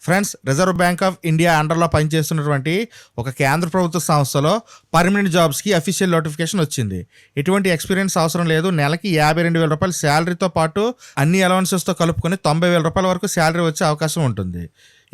Friends, Reserve Bank of India అండర్లో పనిచేస్తున్నటువంటి ఒక కేంద్ర ప్రభుత్వ సంస్థలో పర్మనెంట్ జాబ్స్కి అఫీషియల్ నోటిఫికేషన్ వచ్చింది. ఎటువంటి ఎక్స్పీరియన్స్ అవసరం లేదు. నెలకి 52,000 రూపాయల శాలరీతో పాటు అన్ని అలవెన్సెస్తో కలుపుకొని 90,000 రూపాయల వరకు శాలరీ వచ్చే అవకాశం ఉంటుంది.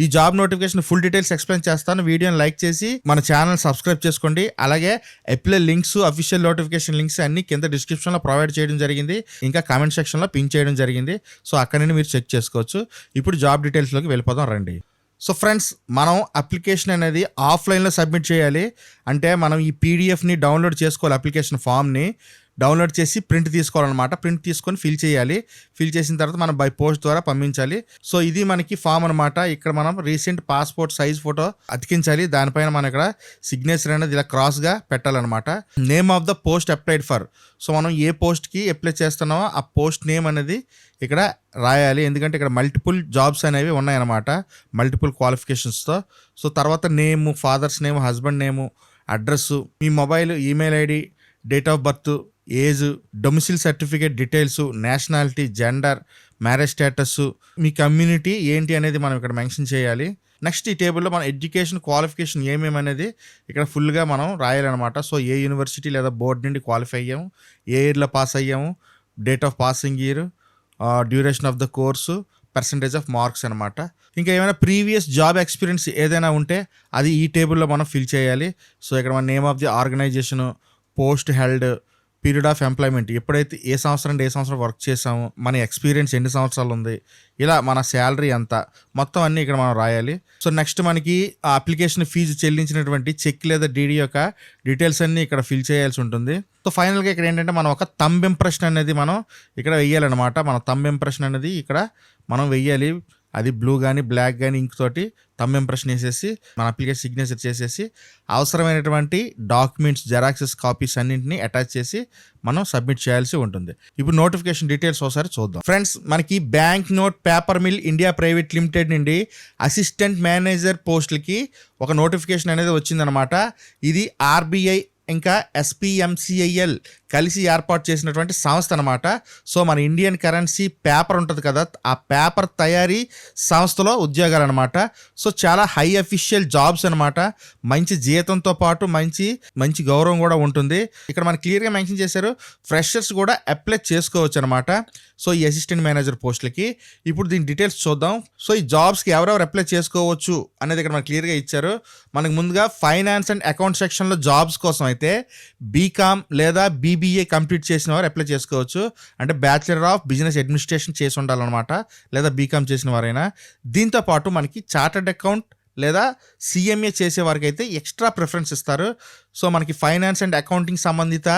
ఈ job notification full details explain చేస్తాను. వీడియోని లైక్ చేసి మన ఛానల్ సబ్స్క్రైబ్ చేసుకోండి. అలాగే apply links, official notification links అన్ని కింద డిస్క్రిప్షన్లో ప్రొవైడ్ చేయడం జరిగింది. ఇంకా కామెంట్ సెక్షన్లో పిన్ చేయడం జరిగింది. సో అక్కడ నుండి మీరు చెక్ చేసుకోవచ్చు. ఇప్పుడు జాబ్ డీటెయిల్స్లోకి వెళ్ళిపోదాం రండి. సో ఫ్రెండ్స్, మనం అప్లికేషన్ అనేది ఆఫ్లైన్లో సబ్మిట్ చేయాలి. అంటే మనం ఈ పీడిఎఫ్ని డౌన్లోడ్ చేసుకోవాలి. అప్లికేషన్ ఫామ్ని డౌన్లోడ్ చేసి ప్రింట్ తీసుకోవాలన్నమాట. ప్రింట్ తీసుకొని ఫిల్ చేయాలి. ఫిల్ చేసిన తర్వాత మనం బై పోస్ట్ ద్వారా పంపించాలి. సో ఇది మనకి ఫామ్ అనమాట. ఇక్కడ మనం రీసెంట్ పాస్పోర్ట్ సైజ్ ఫోటో అతికించాలి. దానిపైన మనం ఇక్కడ సిగ్నేచర్ అనేది ఇలా క్రాస్గా పెట్టాలన్నమాట. Name of the post applied for. So మనం ఏ పోస్ట్కి అప్లై చేస్తున్నామో ఆ పోస్ట్ నేమ్ అనేది ఇక్కడ రాయాలి. ఎందుకంటే ఇక్కడ మల్టిపుల్ జాబ్స్ అనేవి ఉన్నాయన్నమాట, మల్టిపుల్ క్వాలిఫికేషన్స్తో. సో తర్వాత name, father's name, husband name, address, మీ mobile, email ID, date of birth, age, domicile certificate details, nationality, gender, marriage status, మీ కమ్యూనిటీ ఏంటి అనేది మనం ఇక్కడ మెన్షన్ చేయాలి. నెక్స్ట్ ఈ టేబుల్లో మన ఎడ్యుకేషన్ క్వాలిఫికేషన్ ఏమేమి అనేది ఇక్కడ ఫుల్గా మనం రాయాలన్నమాట. సో ఏ యూనివర్సిటీ లేదా బోర్డు నుండి క్వాలిఫై అయ్యాము, ఏ ఇయర్లో పాస్ అయ్యాము, date of passing year, duration of the course, percentage of marks అనమాట. ఇంకా ఏమైనా ప్రీవియస్ జాబ్ ఎక్స్పీరియన్స్ ఏదైనా ఉంటే అది ఈ టేబుల్లో మనం ఫిల్ చేయాలి. సో ఇక్కడ మన name of the organisation, post held, period of employment, ఎప్పుడైతే ఏ సంవత్సరం వర్క్ చేసాము, మన ఎక్స్పీరియన్స్ ఎన్ని సంవత్సరాలు ఉంది, ఇలా మన శాలరీ ఎంత, మొత్తం అన్నీ ఇక్కడ మనం రాయాలి. సో నెక్స్ట్ మనకి ఆ అప్లికేషన్ ఫీజు చెల్లించినటువంటి చెక్ లేదా డీడీ యొక్క డీటెయిల్స్ అన్నీ ఇక్కడ ఫిల్ చేయాల్సి ఉంటుంది. సో ఫైనల్గా ఇక్కడ ఏంటంటే మనం ఒక థంబ్ ఇంప్రెషన్ అనేది మనం ఇక్కడ వెయ్యాలన్నమాట. మన థంబ్ ఇంప్రెషన్ అనేది ఇక్కడ మనం వెయ్యాలి. అది బ్లూ కానీ బ్లాక్ కానీ ఇంక్ తోటి థంబ్ ఇంప్రెషన్ వేసేసి మన అప్లికేషన్ సిగ్నేచర్ చేసేసి అవసరమైనటువంటి డాక్యుమెంట్స్, జెరాక్సెస్ కాపీస్ అన్నింటినీ అటాచ్ చేసి మనం సబ్మిట్ చేయాల్సి ఉంటుంది. ఇప్పుడు నోటిఫికేషన్ డీటెయిల్స్ ఒకసారి చూద్దాం. ఫ్రెండ్స్, మనకి bank note paper mill India private limited నుండి అసిస్టెంట్ మేనేజర్ పోస్టులకి ఒక నోటిఫికేషన్ అనేది వచ్చిందనమాట. ఇది ఆర్బీఐ ఇంకా ఎస్పీఎంసీఐఎల్ కలిసి ఏర్పాటు చేసినటువంటి సంస్థ అనమాట. సో మన ఇండియన్ కరెన్సీ పేపర్ ఉంటుంది కదా, ఆ పేపర్ తయారీ సంస్థలో ఉద్యోగాలు అనమాట. సో చాలా హై అఫీషియల్ జాబ్స్ అనమాట. మంచి జీతంతో పాటు మంచి గౌరవం కూడా ఉంటుంది. ఇక్కడ మనకి క్లియర్గా మెన్షన్ చేశారు, ఫ్రెషర్స్ కూడా అప్లై చేసుకోవచ్చు అనమాట. సో ఈ అసిస్టెంట్ మేనేజర్ పోస్టులకి ఇప్పుడు దీని డీటెయిల్స్ చూద్దాం. సో ఈ జాబ్స్కి ఎవరెవరు అప్లై చేసుకోవచ్చు అనేది ఇక్కడ మనకు క్లియర్గా ఇచ్చారు. మనకు ముందుగా ఫైనాన్స్ అండ్ అకౌంట్ సెక్షన్లో జాబ్స్ కోసం అయితే బీకామ్ లేదా బీబీఏ కంప్లీట్ చేసిన వారు అప్లై చేసుకోవచ్చు. అంటే బ్యాచిలర్ ఆఫ్ బిజినెస్ అడ్మినిస్ట్రేషన్ చేసి ఉండాలన్నమాట, లేదా బీకామ్ చేసిన వారైనా. దీంతో పాటు మనకి చార్టర్డ్ అకౌంట్ లేదా సిఎంఏ చేసే వారికి అయితే ఎక్స్ట్రా ప్రిఫరెన్స్ ఇస్తారు. సో మనకి ఫైనాన్స్ అండ్ అకౌంటింగ్ సంబంధిత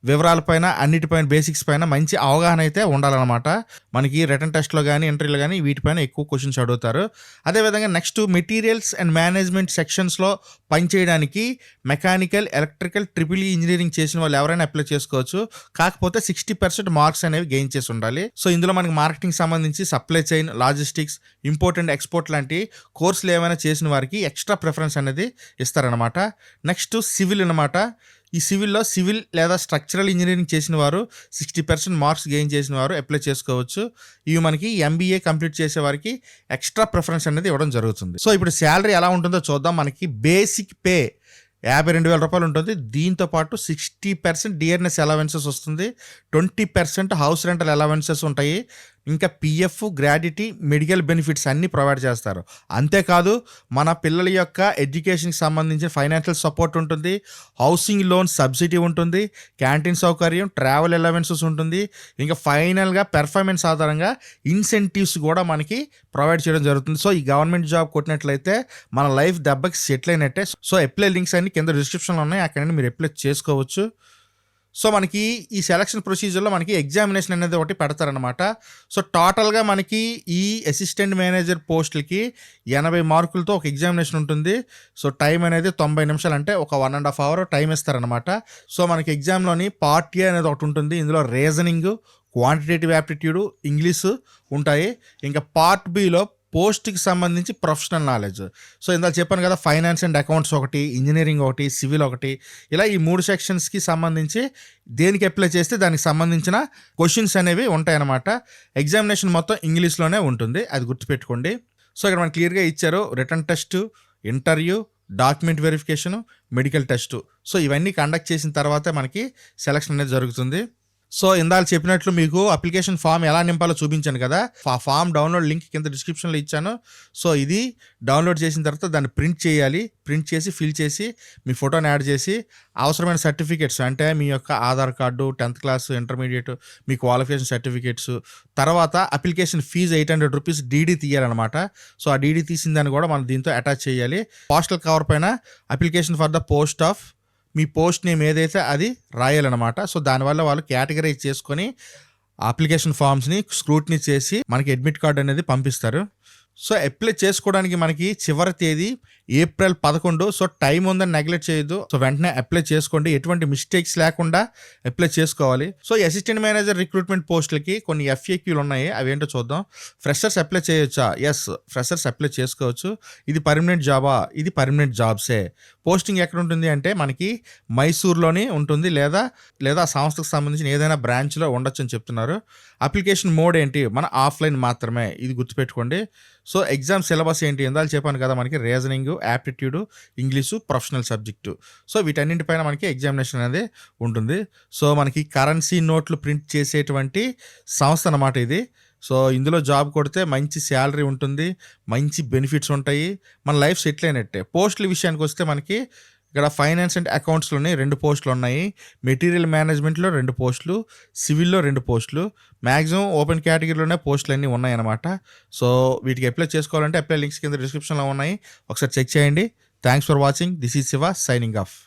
వివరాలపైన, అన్నిటిపైన, బేసిక్స్ పైన మంచి అవగాహన అయితే ఉండాలన్నమాట. మనకి రిటర్న్ టెస్ట్లో కానీ ఇంటర్వ్యూలో కానీ వీటిపైన ఎక్కువ క్వశ్చన్స్ అడుగుతారు. అదేవిధంగా నెక్స్ట్ మెటీరియల్స్ అండ్ మేనేజ్మెంట్ సెక్షన్స్లో పనిచేయడానికి మెకానికల్, ఎలక్ట్రికల్, ట్రిపుల్ ఇంజనీరింగ్ చేసిన వాళ్ళు ఎవరైనా అప్లై చేసుకోవచ్చు. కాకపోతే 60% మార్క్స్ అనేవి గెయిన్ చేసి ఉండాలి. సో ఇందులో మనకి మార్కెటింగ్ సంబంధించి, supply chain, logistics, import and export లాంటి కోర్సులు ఏమైనా చేసిన వారికి ఎక్స్ట్రా ప్రిఫరెన్స్ అనేది ఇస్తారనమాట. నెక్స్ట్ సివిల్ అనమాట. ఈ సివిల్లో సివిల్ లేదా స్ట్రక్చరల్ ఇంజనీరింగ్ చేసిన వారు 60% మార్క్స్ గెయిన్ చేసిన వారు అప్లై చేసుకోవచ్చు. ఇవి మనకి ఎంబీఏ కంప్లీట్ చేసే వారికి ఎక్స్ట్రా ప్రిఫరెన్స్ అనేది ఇవ్వడం జరుగుతుంది. సో ఇప్పుడు శాలరీ ఎలా ఉంటుందో చూద్దాం. మనకి బేసిక్ పే 52,000 రూపాయలు ఉంటుంది. దీంతో పాటు 60% డియర్నెస్ అలవెన్సెస్ వస్తుంది, 20% హౌస్ రెంటల్ అలవెన్సెస్ ఉంటాయి. ఇంకా పిఎఫ్, గ్రాడ్యుటీ, మెడికల్ బెనిఫిట్స్ అన్నీ ప్రొవైడ్ చేస్తారు. అంతేకాదు మన పిల్లల యొక్క ఎడ్యుకేషన్కి సంబంధించిన ఫైనాన్షియల్ సపోర్ట్ ఉంటుంది, హౌసింగ్ లోన్ సబ్సిడీ ఉంటుంది, క్యాంటీన్ సౌకర్యం, ట్రావెల్ అలవెన్సెస్ ఉంటుంది. ఇంకా ఫైనల్గా పెర్ఫార్మెన్స్ ఆధారంగా ఇన్సెంటివ్స్ కూడా మనకి ప్రొవైడ్ చేయడం జరుగుతుంది. సో ఈ గవర్నమెంట్ జాబ్ కొట్టినట్లయితే మన లైఫ్ దెబ్బకి సెటిల్ అయినట్టే. సో అప్లై లింక్స్ అన్ని కింద డిస్క్రిప్షన్లో ఉన్నాయి, అక్కడ మీరు అప్లై చేసుకోవచ్చు. సో మనకి ఈ సెలక్షన్ ప్రొసీజర్లో మనకి ఎగ్జామినేషన్ అనేది ఒకటి పెడతారనమాట. సో టోటల్గా మనకి ఈ అసిస్టెంట్ మేనేజర్ పోస్టులకి 80 మార్కులతో ఒక ఎగ్జామినేషన్ ఉంటుంది. సో టైం అనేది 90 నిమిషాలు, అంటే ఒక 1.5 hour టైం ఇస్తారనమాట. సో మనకి ఎగ్జామ్లోని పార్ట్ ఏ అనేది ఒకటి ఉంటుంది. ఇందులో రీజనింగ్, క్వాంటిటేటివ్ యాప్టిట్యూడ్, ఇంగ్లీషు ఉంటాయి. ఇంకా పార్ట్ బిలో పోస్ట్కి సంబంధించి ప్రొఫెషనల్ నాలెడ్జ్. సో ఇందాక చెప్పాను కదా, ఫైనాన్స్ అండ్ అకౌంట్స్ ఒకటి, ఇంజనీరింగ్ ఒకటి, సివిల్ ఒకటి, ఇలా ఈ 3 సెక్షన్స్కి సంబంధించి దేనికి అప్లై చేస్తే దానికి సంబంధించిన క్వశ్చన్స్ అనేవి ఉంటాయన్నమాట. ఎగ్జామినేషన్ మొత్తం ఇంగ్లీష్లోనే ఉంటుంది, అది గుర్తుపెట్టుకోండి. సో ఇక్కడ మనకి క్లియర్గా ఇచ్చారు return test, interview, document verification, medical test. So ఇవన్నీ కండక్ట్ చేసిన తర్వాతే మనకి సెలక్షన్ అనేది జరుగుతుంది. సో ఇందాక చెప్పినట్లు మీకు అప్లికేషన్ ఫామ్ ఎలా నింపాలో చూపించాను కదా, ఆ ఫామ్ డౌన్లోడ్ లింక్ కింద డిస్క్రిప్షన్లో ఇచ్చాను. సో ఇది డౌన్లోడ్ చేసిన తర్వాత దాన్ని ప్రింట్ చేయాలి. ప్రింట్ చేసి ఫిల్ చేసి మీ ఫోటోని యాడ్ చేసి అవసరమైన సర్టిఫికేట్స్ అంటే మీ యొక్క Aadhaar card, 10th class, intermediate, మీ క్వాలిఫికేషన్ సర్టిఫికేట్స్, తర్వాత అప్లికేషన్ ఫీజు 800 రూపీస్ డీడీ తీయాలన్నమాట. సో ఆ డీడీ తీసిన దాన్ని కూడా మనం దీంతో అటాచ్ చేయాలి. పోస్టల్ కవర్ పైన application for the post of మీ పోస్ట్ నేమ్ ఏదైతే అది రాయాలన్నమాట. సో దానివల్ల వాళ్ళు కేటగరైజ్ చేసుకొని అప్లికేషన్ ఫామ్స్ని స్క్రూటినీ చేసి మనకి అడ్మిట్ కార్డ్ అనేది పంపిస్తారు. సో అప్లై చేసుకోవడానికి మనకి చివరి తేదీ ఏప్రిల్ 11. సో టైం ఉందని నెగ్లెక్ట్ చేయొద్దు. సో వెంటనే అప్లై చేసుకోండి, ఎటువంటి మిస్టేక్స్ లేకుండా అప్లై చేసుకోవాలి. సో అసిస్టెంట్ మేనేజర్ రిక్రూట్మెంట్ పోస్టులకి కొన్ని FAQలు ఉన్నాయి, అవి ఏంటో చూద్దాం. ఫ్రెషర్స్ అప్లై చేయొచ్చా? ఎస్, ఫ్రెషర్స్ అప్లై చేసుకోవచ్చు. ఇది పర్మనెంట్ జాబా? ఇది పర్మనెంట్ జాబ్సే. పోస్టింగ్ ఎక్కడ ఉంటుంది అంటే మనకి మైసూర్లోనే ఉంటుంది, లేదా ఆ సంస్థకు సంబంధించిన ఏదైనా బ్రాంచ్లో ఉండొచ్చు అని చెప్తున్నారు. అప్లికేషన్ మోడ్ ఏంటి? మన ఆఫ్లైన్ మాత్రమే, ఇది గుర్తుపెట్టుకోండి. సో ఎగ్జామ్ సిలబస్ ఏంటి? ఇందాక చెప్పాను కదా, మనకి reasoning, aptitude, English, professional subject. So వీటన్నింటిపైన మనకి ఎగ్జామినేషన్ అనేది ఉంటుంది. సో మనకి కరెన్సీ నోట్లు ప్రింట్ చేసేటువంటి సంస్థ అన్నమాట ఇది. సో ఇందులో జాబ్ కొడితే మంచి శాలరీ ఉంటుంది, మంచి బెనిఫిట్స్ ఉంటాయి, మన లైఫ్ సెటిల్ అయినట్టే. పోస్టుల విషయానికి వస్తే మనకి ఇక్కడ ఫైనాన్స్ అండ్ అకౌంట్స్లోనే 2 పోస్టులు ఉన్నాయి, మెటీరియల్ మేనేజ్మెంట్లో 2 పోస్టులు, సివిల్లో 2 పోస్టులు. మ్యాక్సిమం ఓపెన్ కేటగిరీలోనే పోస్టులు అన్నీ ఉన్నాయన్నమాట. సో వీటికి అప్లై చేసుకోవాలంటే అప్లై లింక్స్ కింద డిస్క్రిప్షన్లో ఉన్నాయి, ఒకసారి చెక్ చేయండి. Thanks for watching. This is Shiva signing off.